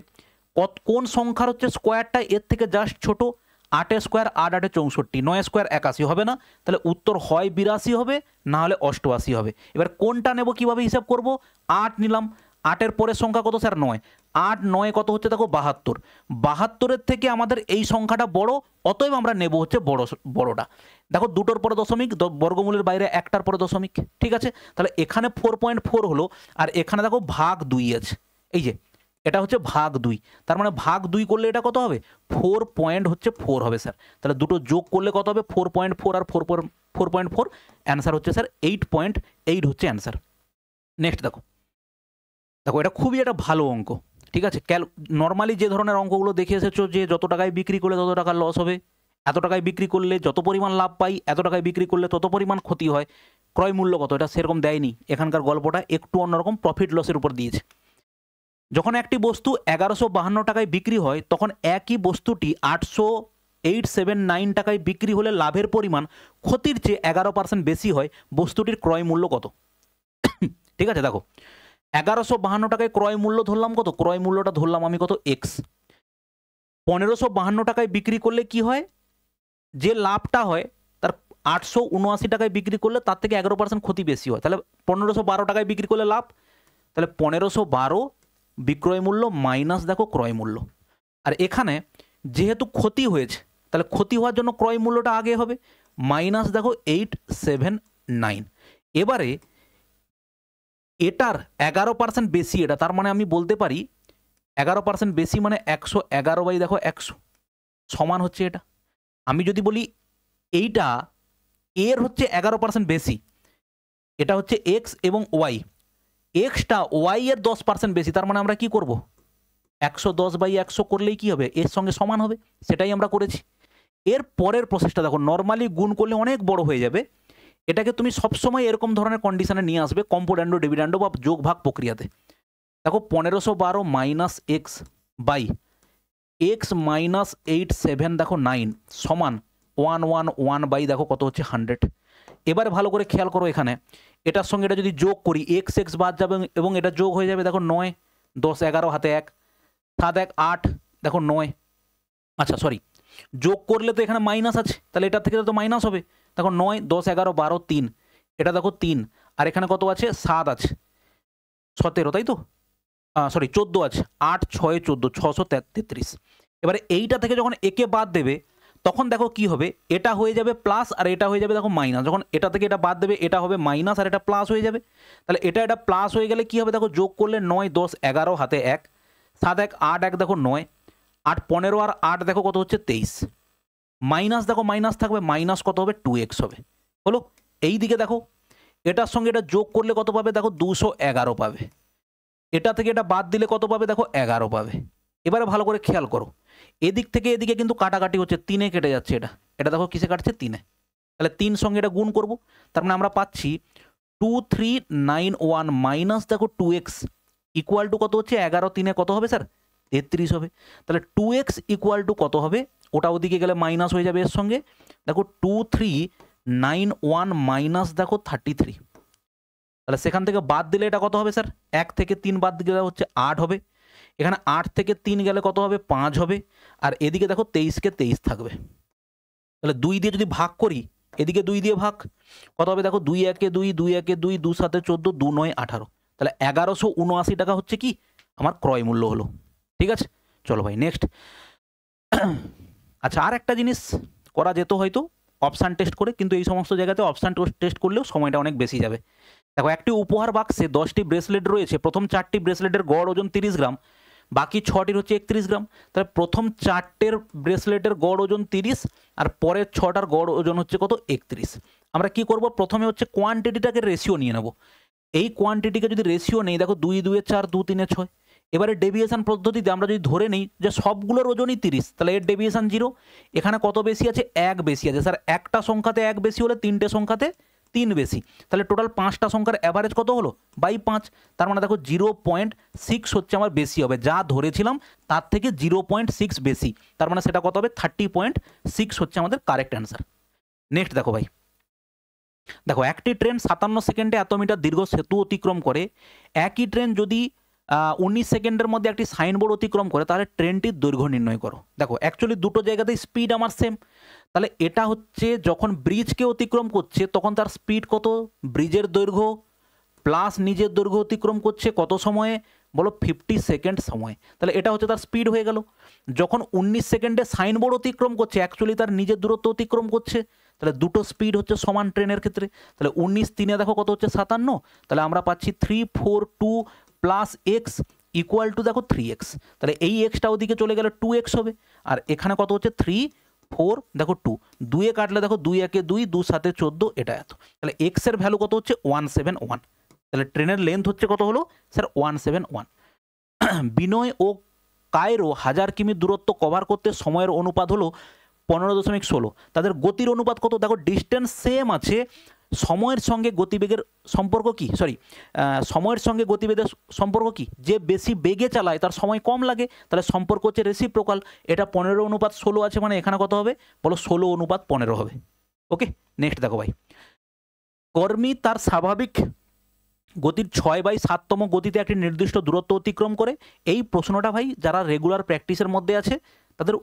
কোন সংখ্যার হচ্ছে স্কোয়ারটা এর থেকে জাস্ট ছোট, 8-এর স্কোয়ার 8 8-এ 64, 9-এর স্কোয়ার 81 হবে না, তাহলে উত্তর হয় 82 হবে না হলে 88 হবে। এবার কোনটা নেব কিভাবে হিসাব করব, 8 নিলাম, 8-এর পরের সংখ্যা কত স্যার 9, 8 9 কত হচ্ছে দেখো 72, 72-এর থেকে আমাদের এই সংখ্যাটা বড়, অতএব আমরা নেব হচ্ছে বড়টা। দেখো দুটোর পরে দশমিক, বর্গমূলের বাইরে একটার পরে দশমিক, ঠিক আছে, তাহলে এখানে 4.4 হলো, আর এখানে দেখো ভাগ 2 আছে, এই যে এটা হচ্ছে ভাগ 2, তার মানে ভাগ 2 করলে এটা কত হবে 4.4 হবে স্যার, তাহলে দুটো যোগ করলে কত হবে 4.4 আর 4.4, অ্যান্সার হচ্ছে স্যার 8.8 হচ্ছে অ্যান্সার। নেক্সট দেখো, দেখো এটা খুবই একটা ভালো অঙ্ক, ঠিক আছে, নর্মালি যে ধরনের অঙ্কগুলো দেখে এসেছো যে যত টাকায় বিক্রি করলে তত টাকা লস হবে, এত টাকায় বিক্রি করলে যত পরিমাণ লাভ পাই, এত টাকায় বিক্রি করলে তত পরিমাণ ক্ষতি হয়, ক্রয় মূল্য কত, এটা সেরকম দেয়নি, এখানকার গল্পটা একটু অন্যরকম প্রফিট লসের উপর দিয়েছে। যখন একটি বস্তু 1152 টাকায় বিক্রি হয় তখন একই বস্তুটি 87879 টাকায় বিক্রি হলে লাভের পরিমাণ ক্ষতির চেয়ে 11% বেশি হয়, বস্তুটির ক্রয় মূল্য কত? ঠিক আছে, দেখো 1152 টাকায় ক্রয় মূল্য ধরলাম কত, ক্রয় মূল্যটা ধরলাম আমি কত, এক্স। 1552 টাকায় বিক্রি করলে কি হয়, যে লাভটা হয় তার 879 টাকায় বিক্রি করলে তার থেকে 11% ক্ষতি বেশি হয়, তাহলে 1512 টাকায় বিক্রি করলে লাভ, তাহলে 1512 বিক্রয় মূল্য মাইনাস দেখো ক্রয় মূল্য। আর এখানে যেহেতু ক্ষতি হয়েছে তাহলে ক্ষতি হওয়ার জন্য ক্রয় মূল্যটা আগে হবে, মাইনাস দেখো 879। এবারে এটার 11% বেশি, এটা তার মানে আমি বলতে পারি 11% বেশি মানে 111 বাই দেখো 100 সমান হচ্ছে এটা। আমি যদি বলি এইটা এর হচ্ছে 11% বেশি, এটা হচ্ছে এক্স এবং ওয়াই, এক্সটা ওয়াই এর 10% বেশি, তার মানে আমরা কি করব, 110 বাই 100 করলেই কি হবে, এর সঙ্গে সমান হবে, সেটাই আমরা করেছি। এর পরের প্রসেসটা দেখো, নর্মালি গুণ করলে অনেক বড় হয়ে যাবে, এটাকে তুমি সবসময় এরকম ধরনের কন্ডিশনে নিয়ে আসবে, কম্পোনেন্ডো ডিভিডেন্ডো বা যোগ ভাগ প্রক্রিয়াতে। দেখো 1512 minus x by x minus 87 দেখো 9 সমান 111 বাই দেখো কত হচ্ছে 100। এবারে ভালো করে খেয়াল করো, এখানে এটার সঙ্গে এটা যদি যোগ করি এক্স এক্স বাদ যাবে এবং এটা যোগ হয়ে যাবে, দেখো 9 10 11 হাতে 1 7 1 8 দেখো 9, আচ্ছা সরি যোগ করলে তো এখানে মাইনাস আছে, তাহলে এটা থেকে তো মাইনাস হবে, দেখো 9 10 11 12 3, এটা দেখো 3, আর এখানে কত আছে 7 আছে 17, তাই তো সরি 14 আছে, 8 6 14 633। এবারে এইটা থেকে যখন একে বাদ দেবে তখন দেখো কি হবে, এটা হয়ে যাবে প্লাস আর এটা হয়ে যাবে দেখো মাইনাস, যখন এটা থেকে এটা বাদ দেবে এটা হবে মাইনাস আর এটা প্লাস হয়ে যাবে, তাহলে এটা প্লাস হয়ে গেলে কি হবে, দেখো যোগ করলে 9 10 11 হাতে 1 7 1 8 1 দেখো 9 8 15 আর 8 দেখো কত হচ্ছে 23, মাইনাস দেখো মাইনাস থাকবে, মাইনাস কত হবে 2x হবে, হলো। এই দিকে দেখো এটার সঙ্গে এটা যোগ করলে কত পাবে, দেখো 211 পাবে, এটা থেকে এটা বাদ দিলে কত পাবে, দেখো 11 পাবে। এবারে ভালো করে খেয়াল করো, এদিক থেকে এদিকে কিন্তু কাটাকাটি হচ্ছে, 3-এ কেটে যাচ্ছে, এটা দেখো কিসে কাটছে 3-এ, তাহলে 3 সঙ্গে এটা গুণ করব, তার মানে আমরা পাচ্ছি 2391 মাইনাস দেখো 2x ইকুয়াল টু কত হচ্ছে 11 3-এ কত হবে স্যার 33 হবে, তাহলে 2x ইকুয়াল টু কত হবে, ওটা ওদিকে গেলে মাইনাস হয়ে যাবে এর সঙ্গে, দেখো 2391 মাইনাস দেখো 33, তাহলে সেখান থেকে বাদ দিলে এটা কত হবে স্যার, 1 থেকে 3 বাদ দিলে হচ্ছে 8 হবে, এখানে 8 থেকে 3 গেলে কত হবে 5 হবে, আর এদিকে দেখো 23-কে 23 থাকবে, তাহলে 2 দিয়ে যদি ভাগ করি এদিকে 2 দিয়ে ভাগ কত হবে, দেখো 2 1 2 2 1 2 2 7 14 2 9 18, তাহলে 1179 টাকা হচ্ছে কি আমার ক্রয় মূল্য হলো। ঠিক আছে, চলো ভাই নেক্সট। আচ্ছা আর একটা জিনিস করা যেত হয়তো অপশান টেস্ট করে, কিন্তু এই সমস্ত জায়গাতে অপশান টেস্ট করলেও সময়টা অনেক বেশি যাবে। দেখো একটি উপহার বাক্সে 10টি ব্রেসলেট রয়েছে, প্রথম 4টি ব্রেসলেটের গড় ওজন 30 গ্রাম, বাকি 6টির হচ্ছে 31 গ্রাম, তাহলে প্রথম 4টের ব্রেসলেটের গড় ওজন 30 আর পরের 6টার গড় ওজন হচ্ছে কত 31। আমরা কি করব, প্রথমে হচ্ছে কোয়ান্টিটিটাকে রেশিও নিয়ে নেব, এই কোয়ান্টিটিকে যদি রেশিও নেই, দেখো 2 2 4 2 3 6, এবারে ডেভিয়েশন পদ্ধতিতে আমরা যদি ধরে নিই যে সবগুলোর ওজনই 30, তাহলে এর ডেভিয়েশন 0, এখানে কত বেশি আছে 1 বেশি আছে স্যার, একটা সংখ্যাতে 1 বেশি হলে 3টে সংখ্যাতে 3 বেশি, তাহলে টোটাল 5টা সংখ্যার অ্যাভারেজ কত হলো বাই 5, তার মানে দেখো 0.6 হচ্ছে আমার বেশি হবে, যা ধরেছিলাম তার থেকে 0.6 বেশি, তার মানে সেটা কত হবে 30.6 হচ্ছে আমাদের কারেক্ট অ্যান্সার। নেক্সট দেখো ভাই, দেখো একটি ট্রেন 57 সেকেন্ডে এত মিটার দীর্ঘ সেতু অতিক্রম করে, একই ট্রেন যদি 19 সেকেন্ডের মধ্যে একটি সাইনবোর্ড অতিক্রম করে, তাহলে ট্রেনটির দৈর্ঘ্য নির্ণয় করো। দেখো অ্যাকচুয়ালি দুটো জায়গাতেই স্পিড আমার সেম, তাহলে এটা হচ্ছে যখন ব্রিজকে অতিক্রম করছে তখন তার স্পিড কত, ব্রিজের দৈর্ঘ্য প্লাস নিজের দৈর্ঘ্য অতিক্রম করছে কত সময়ে, বলো 50 সেকেন্ড সময়, তাহলে এটা হচ্ছে তার স্পিড হয়ে গেল। যখন 19 সেকেন্ডে সাইনবোর্ড অতিক্রম করছে, অ্যাকচুয়ালি তার নিজের দূরত্ব অতিক্রম করছে, তাহলে দুটো স্পিড হচ্ছে সমান ট্রেনের ক্ষেত্রে, তাহলে 19 3-এ দেখো কত হচ্ছে 57, তাহলে আমরা পাচ্ছি 342 প্লাস এক্স ইকুয়াল টু দেখো 3x, তাহলে এই এক্সটা ওদিকে চলে গেলে 2x হবে, আর এখানে কত হচ্ছে 3 4 দেখো 2 2-এ কাটলে দেখো 2 1 2 2 7 14, এটা এত, তাহলে এক্স এর ভ্যালু কত হচ্ছে 171, তাহলে ট্রেনের লেন্থ হচ্ছে কত হলো স্যার 171। বিনয় ও কায়রো 1000 কিমি দূরত্ব কভার করতে সময়ের অনুপাত হলো 15.16, তাদের গতির অনুপাত কত, দেখো ডিস্টেন্স সেম আছে সময়ের সঙ্গে গতিবেগের সম্পর্ক কি, সময়ের সঙ্গে গতিবেগের সম্পর্ক কি, যে বেশি বেগে চালায় তার সময় কম লাগে, তাহলে সম্পর্ক হচ্ছে রেসিপ্রোকাল। এটা 15:16 আছে, মানে এখানে কত হবে বলো 16:15 হবে। ওকে, নেক্সট দেখো ভাই, কর্মী তার স্বাভাবিক গতির 6/7তম গতিতে একটি নির্দিষ্ট দূরত্ব অতিক্রম করে। এই প্রশ্নটা ভাই যারা রেগুলার প্র্যাকটিসের মধ্যে আছে তাদের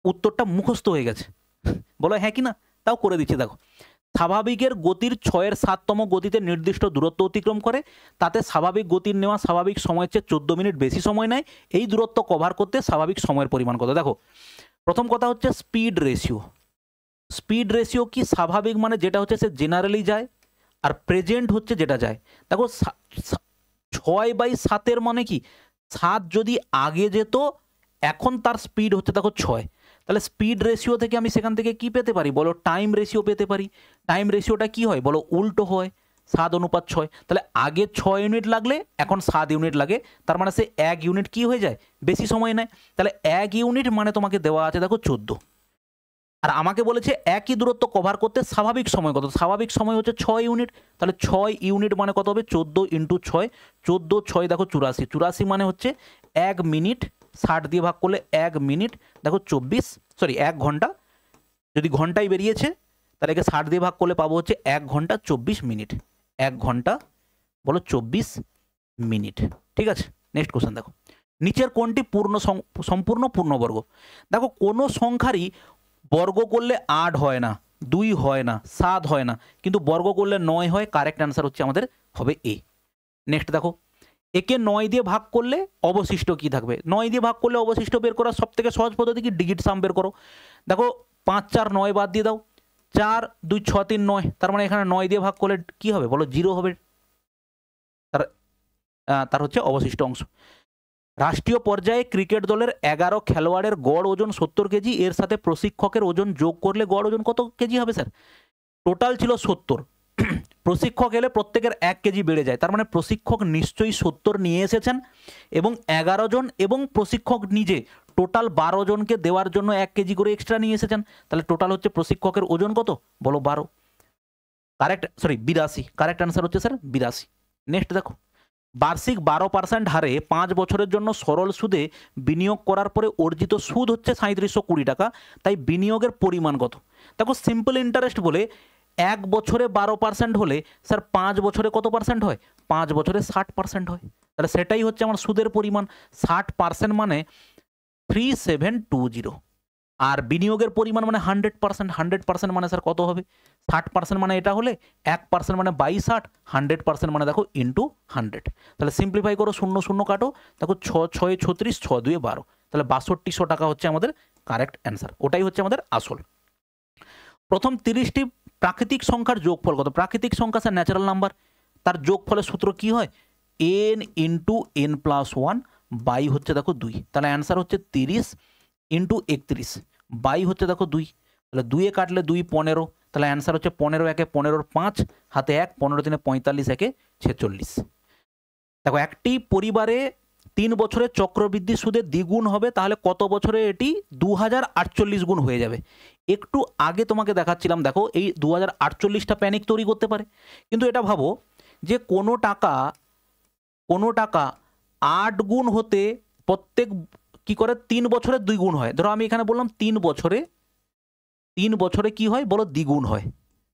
উত্তরটা মুখস্থ হয়ে গেছে, বলো হ্যাঁ কি না, তাও করে দিচ্ছি। দেখো, স্বাভাবিকের গতির 6/7তম গতিতে নির্দিষ্ট দূরত্ব অতিক্রম করে, তাতে স্বাভাবিক গতির নেওয়া স্বাভাবিক সময়ের চেয়ে 14 মিনিট বেশি সময় নেয়। এই দূরত্ব কভার করতে স্বাভাবিক সময়ের পরিমাণ কত? দেখো, প্রথম কথা হচ্ছে স্পিড রেশিও। স্পিড রেশিও কি, স্বাভাবিক মানে যেটা হচ্ছে সে জেনারেলি যায়, আর প্রেজেন্ট হচ্ছে যেটা যায়। দেখো 6/7 মানে কি, 7 যদি আগে যেত, এখন তার স্পিড হচ্ছে দেখো 6, তাহলে স্পিড রেশিও থেকে আমি সেখান থেকে কি পেতে পারি বলো, টাইম রেশিও পেতে পারি। টাইম রেশিওটা কি হয় বলো, উল্টো হয়, 7:6। তাহলে আগে 6 ইউনিট লাগলে এখন 7 ইউনিট লাগে, তার মানে সে 1 ইউনিট কি হয়ে যায়, বেশি সময় নেয়। তাহলে 1 ইউনিট মানে তোমাকে দেওয়া আছে দেখো 14, আর আমাকে বলেছে একই দূরত্ব কভার করতে স্বাভাবিক সময় কত, স্বাভাবিক সময় হচ্ছে 6 ইউনিট। তাহলে 6 ইউনিট মানে কত হবে, 14 × 6, 14 6 দেখো 84, 84 মানে হচ্ছে 1 মিনিট, 60 দিয়ে ভাগ করলে 1 মিনিট দেখো 1 ঘন্টা। যদি ঘন্টায় বেরিয়েছে তাহলে একে 60 দিয়ে ভাগ করলে পাবো হচ্ছে 1 ঘন্টা 24 মিনিট, 1 ঘন্টা বলো 24 মিনিট। ঠিক আছে, নেক্সট কোশ্চেন দেখো, নিচের কোনটি সম্পূর্ণ পূর্ণবর্গ? দেখো, কোনো সংখ্যারই বর্গ করলে 8 হয় না, 2 হয় না, 7 হয় না, কিন্তু বর্গ করলে 9 হয়। কারেক্ট অ্যান্সার হচ্ছে আমাদের হবে এ। নেক্সট দেখো, একে 9 দিয়ে ভাগ করলে অবশিষ্ট কি থাকবে? 9 দিয়ে ভাগ করলে অবশিষ্ট বের করার সব থেকে সহজ পদ্ধতি কি, ডিজিট সাম বের করো। দেখো 5 4 9 বাদ দিয়ে দাও, 4 2 6 3 9, তার মানে এখানে 9 দিয়ে ভাগ করলে কি হবে বলো, 0 হবে, তার হচ্ছে অবশিষ্ট অংশ। রাষ্ট্রীয় পর্যায়ে ক্রিকেট দলের 11 খেলোয়াড়ের গড় ওজন 70 কেজি, এর সাথে প্রশিক্ষকের ওজন যোগ করলে গড় ওজন কত কেজি হবে স্যার? টোটাল ছিল 70, প্রশিক্ষক এলে প্রত্যেকের 1 কেজি বেড়ে যায়, তার মানে প্রশিক্ষক নিশ্চয়ই 70 নিয়ে এসেছেন, এবং 11 জন এবং প্রশিক্ষক নিজে টোটাল 12 জনকে দেওয়ার জন্য 1 কেজি করে এক্সট্রা নিয়ে এসেছেন। তাহলে টোটাল হচ্ছে প্রশিক্ষকের ওজন কত বলো, 12। কারেক্ট 82, কারেক্ট অ্যান্সার হচ্ছে স্যার 82। নেক্সট দেখো, বার্ষিক 12% হারে 5 বছরের জন্য সরল সুদে বিনিয়োগ করার পরে অর্জিত সুদ হচ্ছে 3720 টাকা, তাই বিনিয়োগের পরিমাণ কত? দেখো, সিম্পল ইন্টারেস্ট বলে 1 বছরে 12% হলে স্যার 5 বছরে কত পার্সেন্ট হয়? 5 বছরে 60% হয়, তাহলে সেটাই হচ্ছে আমার সুদের পরিমাণ। 60% মানে 3720, আর বিনিয়োগের পরিমাণ মানে 100%। 100% মানে স্যার কত হবে? 60% মানে এটা হলে 1% মানে 22/8, 100% মানে দেখো ইন্টু 100। তাহলে সিম্পলিফাই করো, 0 0 কাটো, দেখো 6 6 36, 6 2 12, তাহলে 6200 টাকা হচ্ছে আমাদের কারেক্ট অ্যান্সার। ওটাই হচ্ছে আমাদের আসল। প্রথম 30টি প্রাকৃতিক সংখ্যার যোগফল কত? প্রাকৃতিক সংখ্যা স্যার ন্যাচারাল নাম্বার, তার যোগফলের সূত্র কি হয়, n × n+1 বাই হচ্ছে দেখো 2, তাহলে অ্যান্সার হচ্ছে 30 × 31 বাই হচ্ছে দেখো 2, তাহলে 2 এ কাটলে 2 15, তাহলে অ্যান্সার হচ্ছে 15 1 15 5 হাতে 1, 15 3 45 1 46। দেখো, একটি পরিবারে 3 বছরে চক্রবৃদ্ধি সুদে দ্বিগুণ হবে, তাহলে কত বছরে এটি 2048 গুণ হয়ে যাবে? একটু আগে তোমাকে দেখাচ্ছিলাম, দেখো এই 2048টা প্যানিক তৈরি করতে পারে, কিন্তু এটা ভাবো যে কোনো টাকা 8 গুণ হতে প্রত্যেক কি করে 3 বছরে 2 গুণ হয়। ধরো আমি এখানে বললাম 3 বছরে কি হয় বলো, দ্বিগুণ হয়।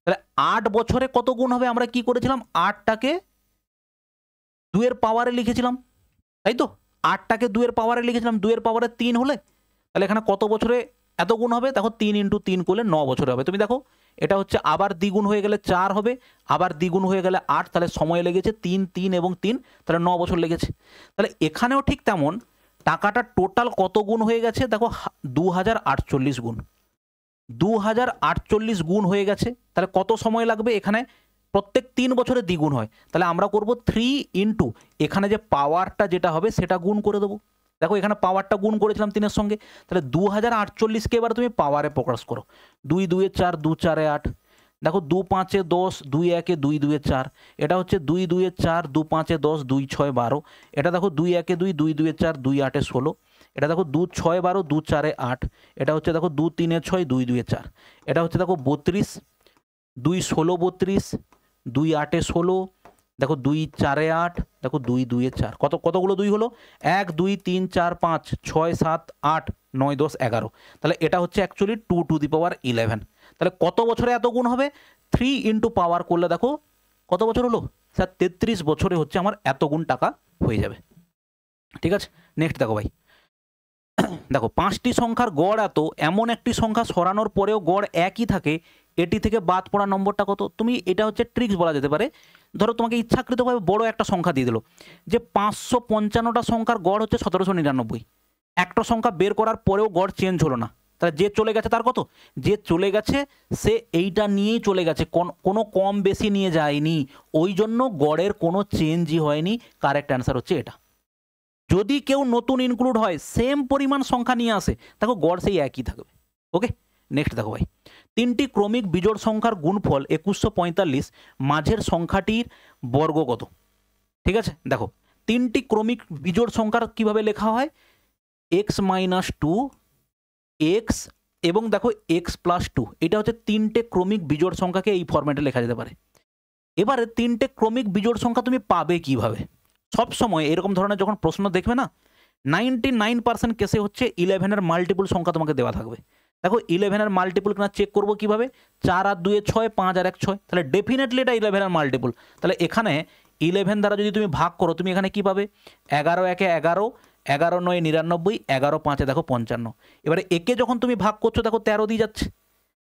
তাহলে 8 বছরে কত গুণ হবে? আমরা কি করেছিলাম, 8টাকে 2 এর পাওয়ারে লিখেছিলাম, তাই তো? 8টাকে 2 এর পাওয়ারে লিখেছিলাম, 2 এর পাওয়ারে 3 হলে, তাহলে এখানে কত বছরে এত গুণ হবে? দেখো 3 × 3 করলে 9 বছরে হবে। তুমি দেখো, এটা হচ্ছে আবার দ্বিগুণ হয়ে গেলে 4 হবে, আবার দ্বিগুণ হয়ে গেলে 8, তাহলে সময় লেগেছে 3 3 এবং 3, তাহলে 9 বছর লেগেছে। তাহলে এখানেও ঠিক তেমন টাকাটা টোটাল কত গুণ হয়ে গেছে? দেখো 2048 গুণ, 2048 গুণ হয়ে গেছে। তাহলে কত সময় লাগবে? এখানে প্রত্যেক 3 বছরে দ্বিগুণ হয়, তাহলে আমরা করব 3 × এখানে যে পাওয়ারটা যেটা হবে সেটা গুণ করে দেবো। দেখো এখানে পাওয়ারটা গুণ করেছিলাম 3-এর সঙ্গে, তাহলে 2048কে এবার তুমি পাওয়ারে প্রকাশ করো। 2 2 4, 2 4 8, দেখো 2 5 10, 2 1 2 2 4, এটা হচ্ছে 2 2 4, 2 5 10, 2 6 12, এটা দেখো 2 1 2, 2 2 4, 2 8 16, এটা দেখো 2 6 12, 2 4 8, এটা হচ্ছে দেখো 2 3 6, 2 2 4, এটা হচ্ছে দেখো 32 2 16 32, 2 8 16, দেখো 2 4 8, দেখো 2 2 4, কতগুলো 2 হলো? 1 2 3 4 5 6 7 8 9 10 11। তাহলে এটা হচ্ছে অ্যাকচুয়ালি 2 টু দি পাওয়ার 11। তাহলে কত বছরে এত গুণ হবে? 3 ইন্টু পাওয়ার করলে দেখো কত বছর হলো স্যার? 33 বছরে হচ্ছে আমার এত গুণ টাকা হয়ে যাবে। ঠিক আছে, নেক্সট দেখো ভাই, দেখো 5টি সংখ্যার গড় এত, এমন একটি সংখ্যা সরানোর পরেও গড় একই থাকে, এটি থেকে বাদ পড়া নম্বরটা কত? তুমি এটা হচ্ছে ট্রিক্স বলা যেতে পারে। ধরো তোমাকে ইচ্ছাকৃতভাবে বড় একটা সংখ্যা দিয়ে দিল যে 555টা সংখ্যার গড় হচ্ছে 1799, একটা সংখ্যা বের করার পরেও গড় চেঞ্জ হলো না, তাহলে যে চলে গেছে তার কত? যে চলে গেছে সে এইটা নিয়েই চলে গেছে, কোনো কম বেশি নিয়ে যায়নি, ওই জন্য গড়ের কোনো চেঞ্জই হয়নি। কারেক্ট অ্যান্সার হচ্ছে এটা। যদি কেউ নতুন ইনক্লুড হয়, সেম পরিমাণ সংখ্যা নিয়ে আসে, দেখো গড় সেই একই থাকবে। ওকে, নেক্সট দেখো ভাই, 3টি ক্রমিক বিজোড় সংখ্যার গুণফল 2145, মাঝের সংখ্যাটির বর্গ কত? ঠিক আছে, দেখো 3টি ক্রমিক বিজোড় সংখ্যার কিভাবে লেখা হয়? x - 2 x এবং দেখো x + 2, এটা হচ্ছে 3টে ক্রমিক বিজোড় সংখ্যাকে এই ফরম্যাটে লেখা যেতে পারে। এবারে 3টে ক্রমিক বিজোড় সংখ্যা তুমি পাবে কিভাবে? সব সময় এরকম ধরনের যখন প্রশ্ন দেখবে না, 99% কেসে হচ্ছে 11-এর মাল্টিপল সংখ্যা তোমাকে দেওয়া থাকবে। দেখো 11-এর মাল্টিপল কিনা চেক করবো কিভাবে? 4 আর 2 6, 5 আর 1 6, তাহলে ডেফিনেটলি এটা 11-এর মাল্টিপল। তাহলে এখানে 11 দ্বারা যদি তুমি ভাগ করো, তুমি এখানে কি পাবে? 11 1 11, 11 9 99, 11 5 দেখো 55। এবারে একে যখন তুমি ভাগ করছো, দেখো 13 দিয়ে যাচ্ছে,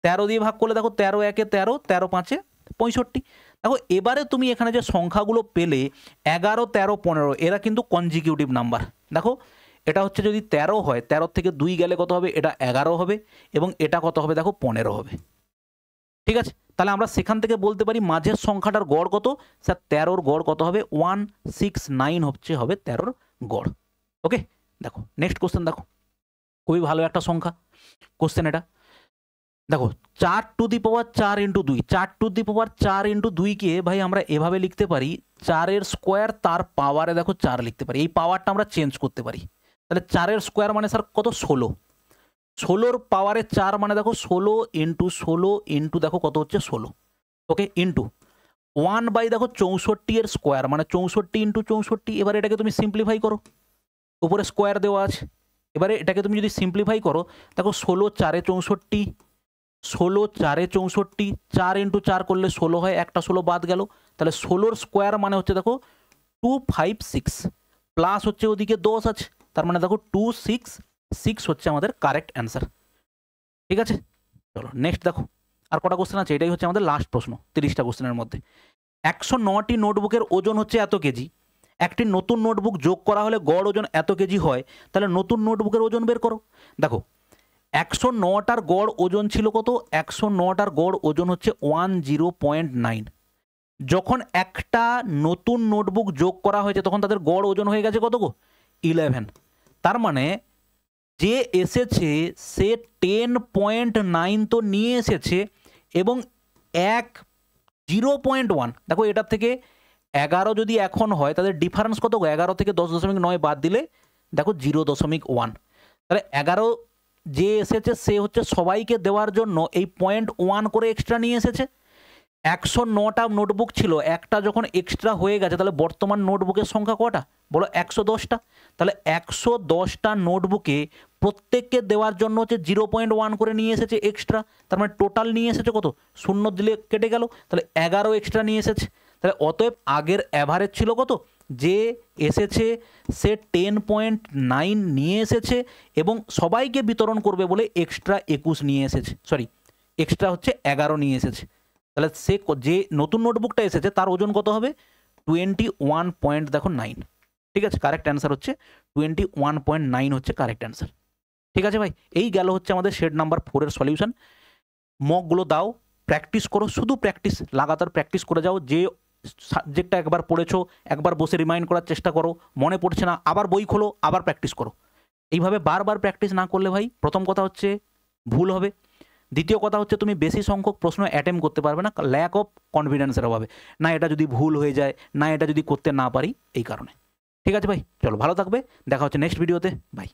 13 দিয়ে ভাগ করলে দেখো 13 1 13, 13 5 65। দেখো এবারে তুমি এখানে যে সংখ্যাগুলো পেলে 11 13 15, এরা কিন্তু কনজিকিউটিভ নাম্বার। দেখো এটা হচ্ছে যদি 13 হয়, 13 থেকে 2 গেলে কত হবে? এটা 11 হবে, এবং এটা কত হবে? দেখো 15 হবে। ঠিক আছে, তাহলে আমরা সেখান থেকে বলতে পারি মাঝের সংখ্যাটার গড় কত? স্যার 13-র গড় কত হবে? 169 হবে 13-র গড়। ওকে, দেখো নেক্সট কোশ্চেন, দেখো খুবই ভালো একটা সংখ্যা কোশ্চেন এটা। দেখো 4 to the power 4 into 2, 4 to the power 4 into 2কে ভাই আমরা এভাবে লিখতে পারি, 4-এর স্কোয়ার তার পাওয়ারে দেখো 4 লিখতে পারি। এই পাওয়ারটা আমরা চেঞ্জ করতে পারি। তাহলে 4-এর স্কোয়ার মানে স্যার কত? 16, 16-র পাওয়ারে 4 মানে দেখো 16 ইন্টু 16 ইন্টু দেখো কত হচ্ছে? 16। ওকে, ইন্টু 1 বাই দেখো 64-এর স্কোয়ার মানে 64 ইন্টু 64। এবারে এটাকে তুমি সিম্পলিফাই করো, উপরে স্কোয়ার দেওয়া আছে। এবারে এটাকে তুমি যদি সিম্পলিফাই করো, দেখো 16 4 64, 16 4 64, 4 ইন্টু 4 করলে 16 হয়, একটা 16 বাদ গেল। তাহলে 16-র স্কোয়ার মানে হচ্ছে দেখো 256, প্লাস হচ্ছে ওদিকে 10 আছে, তার মানে দেখো 266 হচ্ছে আমাদের কারেক্ট অ্যান্সার। ঠিক আছে, চলো নেক্সট দেখো, আর কটা কোশ্চেন আছে? এটাই হচ্ছে আমাদের লাস্ট প্রশ্ন 30টা কোশ্চেনের মধ্যে। 109টি নোটবুকের ওজন হচ্ছে এত কেজি, একটি নতুন নোটবুক যোগ করা হলে গড় ওজন এত কেজি হয়, তাহলে নতুন নোটবুকের ওজন বের করো। দেখো 109টার গড় ওজন ছিল কত? 109টার গড় ওজন হচ্ছে 10.9। যখন একটা নতুন নোটবুক যোগ করা হয়েছে তখন তাদের গড় ওজন হয়ে গেছে কত গো? 11। তার মানে যে এসেছে সে 10.9 তো নিয়ে এসেছে, এবং 0.1, দেখো এটার থেকে 11 যদি এখন হয় তাদের ডিফারেন্স কত গো? 11 থেকে 10.9 বাদ দিলে দেখো 0.1। তাহলে 11 যে এসেছে সে হচ্ছে সবাইকে দেওয়ার জন্য এই 0.1 করে এক্সট্রা নিয়ে এসেছে। 109টা নোটবুক ছিল, একটা যখন এক্সট্রা হয়ে গেছে, তাহলে বর্তমান নোটবুকের সংখ্যা কটা? বলো 110টা। তাহলে 110টা নোটবুকে প্রত্যেককে দেওয়ার জন্য হচ্ছে 0.1 করে নিয়ে এসেছে এক্সট্রা। তার মানে টোটাল নিয়ে এসেছে কত? 0 দিলে কেটে গেল, তাহলে 11 এক্সট্রা নিয়ে এসেছে। তাহলে অতএব আগের অ্যাভারেজ ছিল কত? যে এসেছে সে 10.9 নিয়ে এসেছে, এবং সবাইকে বিতরণ করবে বলে এক্সট্রা 21 নিয়ে এসেছে, সরি এক্সট্রা হচ্ছে 11 নিয়ে এসেছে। তাহলে সে যে নতুন নোটবুকটা এসেছে তার ওজন কত হবে? 21.9। ঠিক আছে, কারেক্ট অ্যান্সার হচ্ছে 21.9 হচ্ছে কারেক্ট অ্যান্সার। ঠিক আছে ভাই, এই গেল হচ্ছে আমাদের শেড নাম্বার 4-এর সলিউশন। মকগুলো দাও, প্র্যাকটিস করো, শুধু প্র্যাকটিস, লাগাতার প্র্যাকটিস করে যাও। যে সাবজেক্টটা একবার পড়েছো একবার বসে রিমাইন্ড করার চেষ্টা করো, মনে পড়ছে না আবার বই খোলো, আবার প্র্যাকটিস করো। এইভাবে বারবার প্র্যাকটিস না করলে ভাই প্রথম কথা হচ্ছে ভুল হবে, দ্বিতীয় কথা হচ্ছে তুমি বেশি সংখ্যক প্রশ্ন অ্যাটেম্প করতে পারবে না, ল্যাক অফ কনফিডেন্সের অভাবে, না এটা যদি ভুল হয়ে যায়, না এটা যদি করতে না পারি, এই কারণে। ঠিক আছে ভাই, চলো ভালো থাকবে, দেখা হচ্ছে নেক্সট ভিডিওতে, বাই।